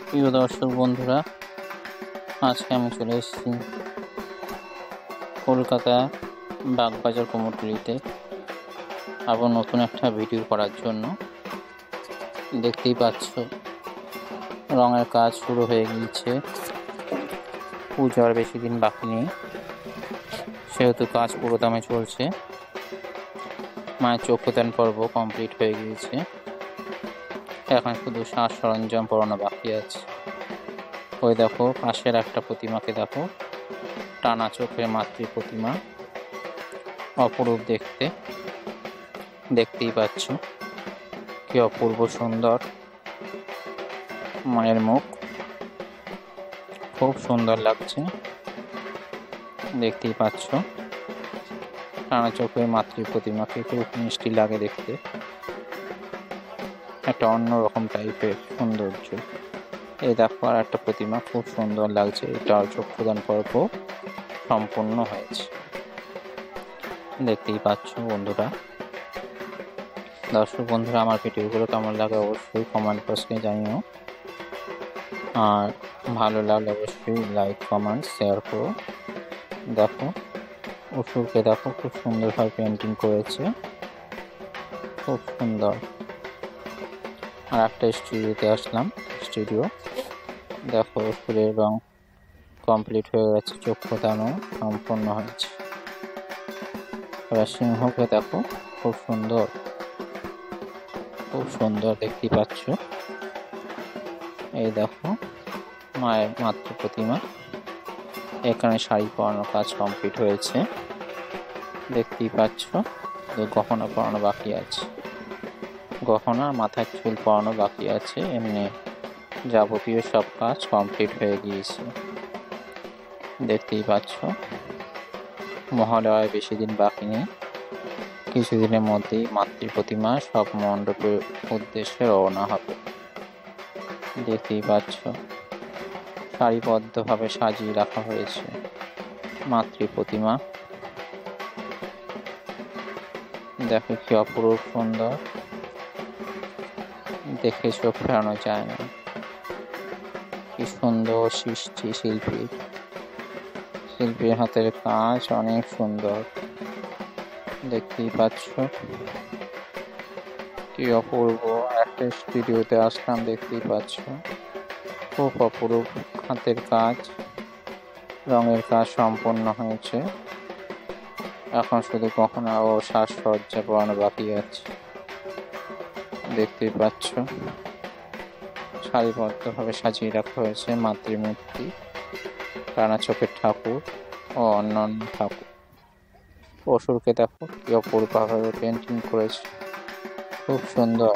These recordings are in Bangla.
প্রিয় দর্শক বন্ধুরা, আজকে আমি চলে এসেছি কলকাতা বাগবাজার কুমোরটুলিতে আবার নতুন একটা ভিডিও করার জন্য। দেখতেই পাচ্ছ রঙের কাজ শুরু হয়ে গিয়েছে। পুজোর বেশি দিন বাকি নেই, সেহেতু কাজ পুরো দামে চলছে। মায়ের চক্ষুদান পর্ব কমপ্লিট হয়ে গিয়েছে, এখন শুধু সাজ সরঞ্জাম পরানো বাকি আছে। ওই দেখো পাশের একটা প্রতিমাকে দেখো, টানা চোখের মাতৃ প্রতিমা, অপরূপ দেখতে। দেখতেই পাচ্ছ কি অপূর্ব সুন্দর মায়ের মুখ, খুব সুন্দর লাগছে। দেখতেই পাচ্ছ টানা চোখের মাতৃ প্রতিমাকে খুব মিষ্টি লাগে দেখতে, একটা অন্যরকম টাইপের সৌন্দর্য। এই দেখো আর একটা প্রতিমা খুব সুন্দর লাগছে, এটাও চক্ষুদান পর্ব সম্পূর্ণ হয়েছে। দেখতেই পাচ্ছ বন্ধুরা, দর্শক বন্ধুরা, আমার ভিডিওগুলো কেমন লাগে অবশ্যই কমেন্ট বক্সে জানিও, আর ভালো লাগলে অবশ্যই লাইক কমেন্ট শেয়ার করো। দেখো অসুরকে দেখো খুব সুন্দরভাবে পেন্টিং করেছে, খুব সুন্দর। আর একটা স্টুডিওতে আসলাম, স্টুডিও দেখো অসুরের রং কমপ্লিট হয়ে গেছে, চক্ষুদানও সম্পূর্ণ হয়েছে। এবার সিংহকে দেখো খুব সুন্দর, খুব সুন্দর দেখতেই পাচ্ছ। এই দেখো মায়ের মাতৃ প্রতিমা, এখানে শাড়ি পরানোর কাজ কমপ্লিট হয়েছে। দেখতেই পাচ্ছ গহনা পরানো বাকি আছে, গহনা মাথার চুল পরানো বাকি আছে, এমনি যাবতীয় সব কাজ কমপ্লিট হয়ে গিয়েছে। দেখতেই পাচ্ছ মহালয়ায় বেশি দিন বাকি নেই, কিছুদিনের মধ্যেই মাতৃ প্রতিমা সব মণ্ডপের উদ্দেশ্যে রওনা হবে। দেখতেই পাচ্ছ সারিবদ্ধভাবে সাজিয়ে রাখা হয়েছে মাতৃ প্রতিমা। দেখো কি অপরূপ সুন্দর, দেখে চোখ ফেরানো যায় না। কি সুন্দর সৃষ্টি শিল্পীর হাতের কাজ, অনেক সুন্দর। দেখতেই পাচ্ছ কি অপূর্ব একটা স্টুডিওতে আসলাম, দেখতেই পাচ্ছ খুব অপরূপ হাতের কাজ, রঙের কাজ সম্পন্ন হয়েছে। এখন শুধু গহনা ও সাজসজ্জা পরানো বাকি আছে। দেখতেই পাচ্ছ সারিবদ্ধভাবে সাজিয়ে রাখা হয়েছে মাতৃমূর্তি, টানা চোখের ঠাকুর ও অন্যান্য ঠাকুর। অসুরকে দেখো কি অপূর্বভাবে পেন্টিং করেছে, খুব সুন্দর,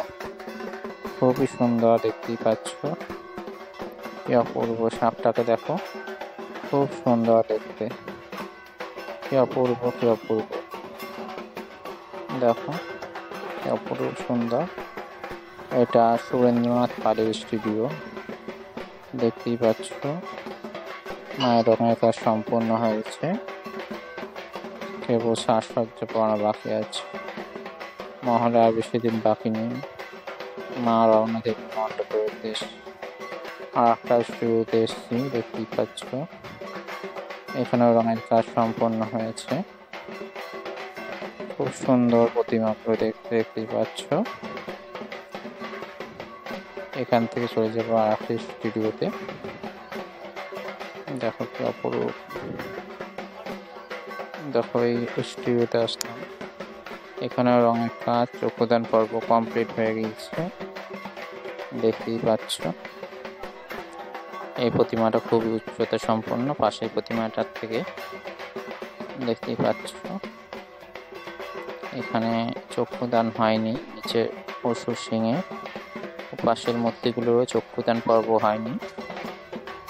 খুবই সুন্দর। দেখতেই পাচ্ছ কি অপূর্ব। সাপটাকে দেখো খুব সুন্দর দেখতে, কি অপূর্ব, কি অপূর্ব। দেখো কি অপূর্ব সুন্দর। এটা সুরেন্দ্রনাথ পালের স্টুডিও। দেখতেই পাচ্ছ মায়ের রঙের কাজ সম্পূর্ণ হয়েছে, কেবল সাজসজ্জা পরানো বাকি আছে। মহালয়ার বেশি দিন বাকি নেই, মা রওনা দেবী মণ্ডপের উদ্দেশ্যে। আর একটা স্টুডিওতে এসেছি, দেখতেই পাচ্ছ এখানেও রঙের কাজ সম্পন্ন হয়েছে, খুব সুন্দর প্রতিমা করে দেখতেই পাচ্ছ। এখান থেকে চলে যাবো আর একটা স্টুডিওতে। দেখো কি অপরূপ। দেখো এই স্টুডিওতে আসলাম, এখানেও রঙের কাজ চক্ষুদান পর্ব কমপ্লিট হয়ে গিয়েছে। দেখতেই পাচ্ছ এই প্রতিমাটা খুবই উচ্চতা সম্পন্ন, পাশের প্রতিমাটার থেকে। দেখতেই পাচ্ছ এখানে চক্ষুদান হয়নি, নিচে অসুর সিংহে, পাশের মূর্তিগুলোরও চক্ষুদান পর্ব হয়নি,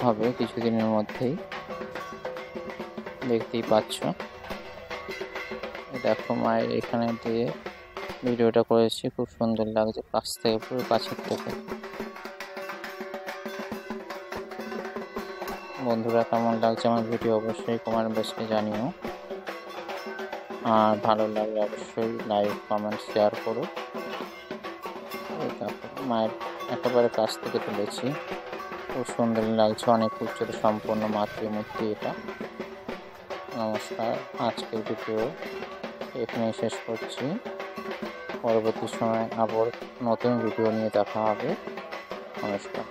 হবে কিছুদিনের মধ্যেই। দেখতেই পাচ্ছ দেখো মায়ের এখানে দিয়ে ভিডিওটা করেছি, খুব সুন্দর লাগছে কাছ থেকে, পুরো কাছের থেকে। বন্ধুরা কেমন লাগছে আমার ভিডিও অবশ্যই কমেন্ট বক্সে জানিও, আর ভালো লাগলে অবশ্যই লাইক কমেন্ট শেয়ার করো। দেখো মায়ের একেবারে কাছ থেকে তুলেছি। খুব সুন্দর লাগছে, অনেক উচ্চতা সম্পন্ন মাতৃমূর্তি এটা। নমস্কার, আজকের ভিডিও এখানেই শেষ করছি। পরবর্তী সময় আবার নতুন ভিডিও নিয়ে দেখা হবে। নমস্কার।